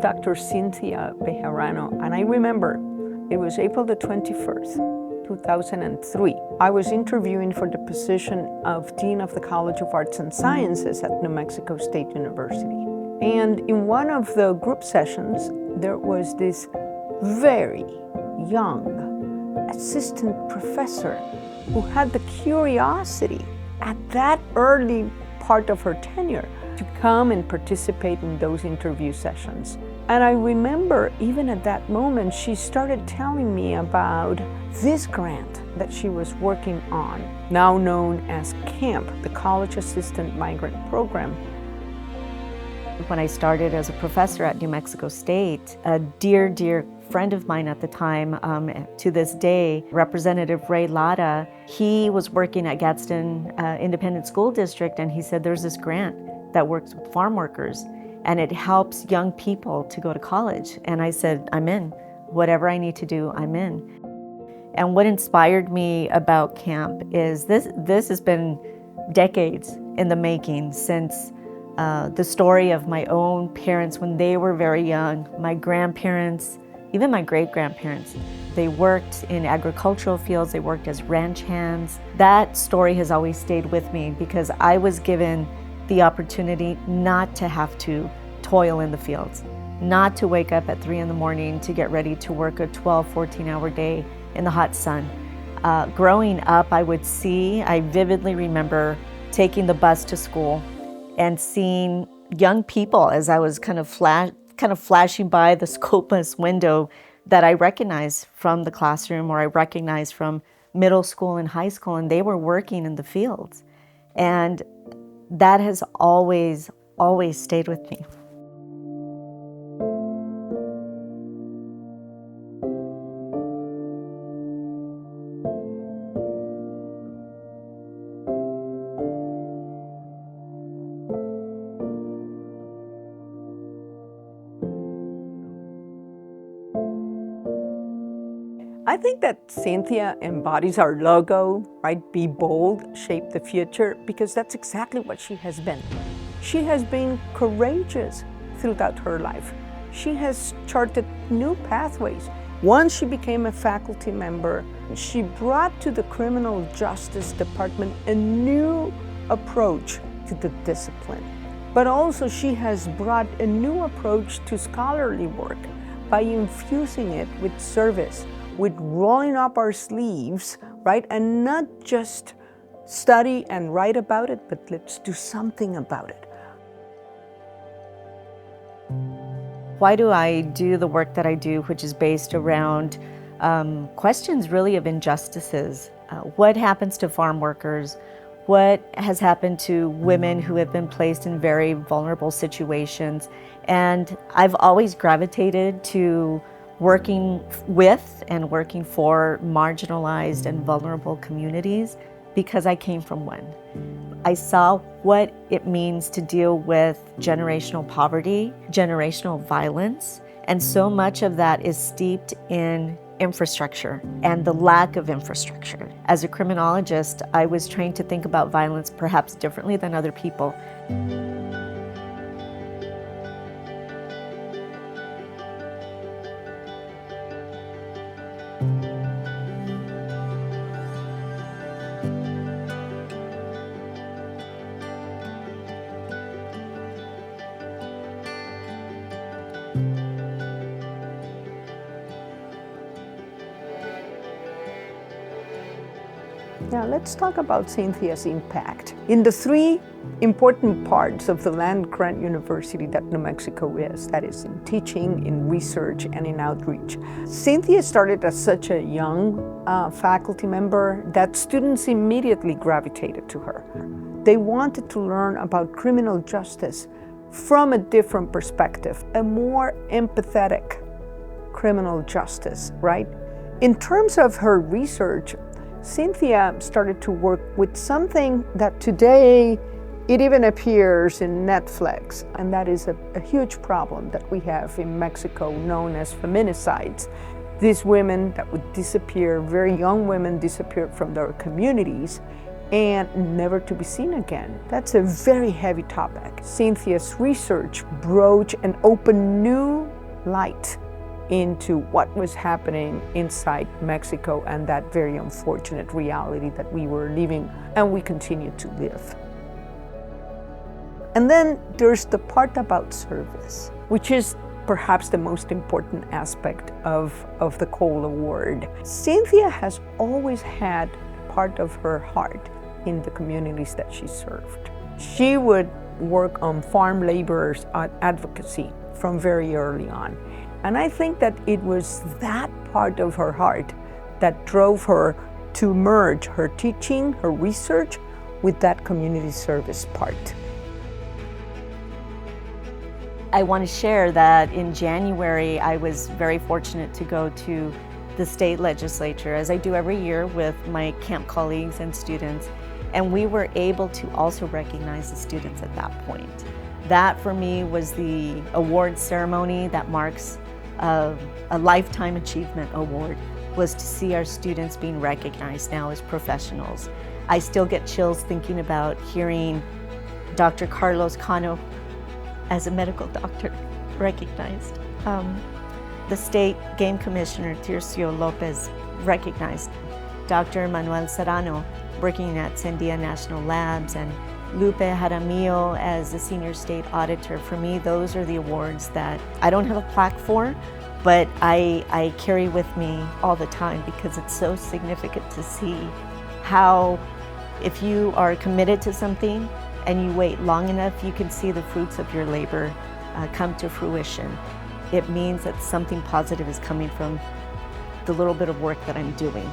Dr. Cynthia Bejarano, and I remember it was April the 21st, 2003. I was interviewing for the position of Dean of the College of Arts and Sciences at New Mexico State University. And in one of the group sessions, there was this very young assistant professor who had the curiosity at that early part of her tenure to come and participate in those interview sessions. And I remember even at that moment, she started telling me about this grant that she was working on, now known as CAMP, the College Assistance Migrant Program. When I started as a professor at New Mexico State, a dear friend of mine at the time, to this day, Representative Ray Lada, he was working at Gadsden Independent School District, and he said there's this grant that works with farm workers and it helps young people to go to college. And I said, I'm in. Whatever I need to do, I'm in. And what inspired me about camp is this has been decades in the making, since the story of my own parents when they were very young, my grandparents, even my great-grandparents. They worked in agricultural fields, they worked as ranch hands. That story has always stayed with me because I was given the opportunity not to have to toil in the fields, not to wake up at 3 in the morning to get ready to work a 12, 14-hour day in the hot sun. Growing up, I vividly remember taking the bus to school and seeing young people as I was kind of flashing by the scopeless window that I recognized from the classroom or I recognized from middle school and high school, and they were working in the fields. And that has always stayed with me. I think that Cynthia embodies our logo, right? Be bold, shape the future, because that's exactly what she has been. She has been courageous throughout her life. She has charted new pathways. Once she became a faculty member, she brought to the Criminal Justice Department a new approach to the discipline. But also she has brought a new approach to scholarly work by infusing it with service, with rolling up our sleeves, right? And not just study and write about it, but let's do something about it. Why do I do the work that I do, which is based around questions really of injustices? What happens to farm workers? What has happened to women who have been placed in very vulnerable situations? And I've always gravitated to working with and working for marginalized and vulnerable communities because I came from one. I saw what it means to deal with generational poverty, generational violence, and so much of that is steeped in infrastructure and the lack of infrastructure. As a criminologist, I was trained to think about violence perhaps differently than other people. Now let's talk about Cynthia's impact in the 3 important parts of the land-grant university that New Mexico is, that is in teaching, in research, and in outreach. Cynthia started as such a young faculty member that students immediately gravitated to her. They wanted to learn about criminal justice from a different perspective, a more empathetic criminal justice, right? In terms of her research, Cynthia started to work with something that today it even appears in Netflix, and that is a huge problem that we have in Mexico known as feminicides. These women that would disappear, very young women disappeared from their communities and never to be seen again. That's a very heavy topic. Cynthia's research broached and opened new light into what was happening inside Mexico and that very unfortunate reality that we were living and we continue to live. And then there's the part about service, which is perhaps the most important aspect of the Cole Award. Cynthia has always had part of her heart in the communities that she served. She would work on farm laborers advocacy from very early on. And I think that it was that part of her heart that drove her to merge her teaching, her research, with that community service part. I want to share that in January, I was very fortunate to go to the state legislature, as I do every year with my camp colleagues and students, and we were able to also recognize the students at that point. That for me was the award ceremony that marks a lifetime achievement award, was to see our students being recognized now as professionals. I still get chills thinking about hearing Dr. Carlos Cano as a medical doctor recognized. The state game commissioner, Tircio Lopez, recognized Dr. Manuel Serrano working at Sandia National Labs, and Lupe Jaramillo as the senior state auditor. For me, those are the awards that I don't have a plaque for, but I carry with me all the time because it's so significant to see how, if you are committed to something and you wait long enough, you can see the fruits of your labor come to fruition. It means that something positive is coming from the little bit of work that I'm doing.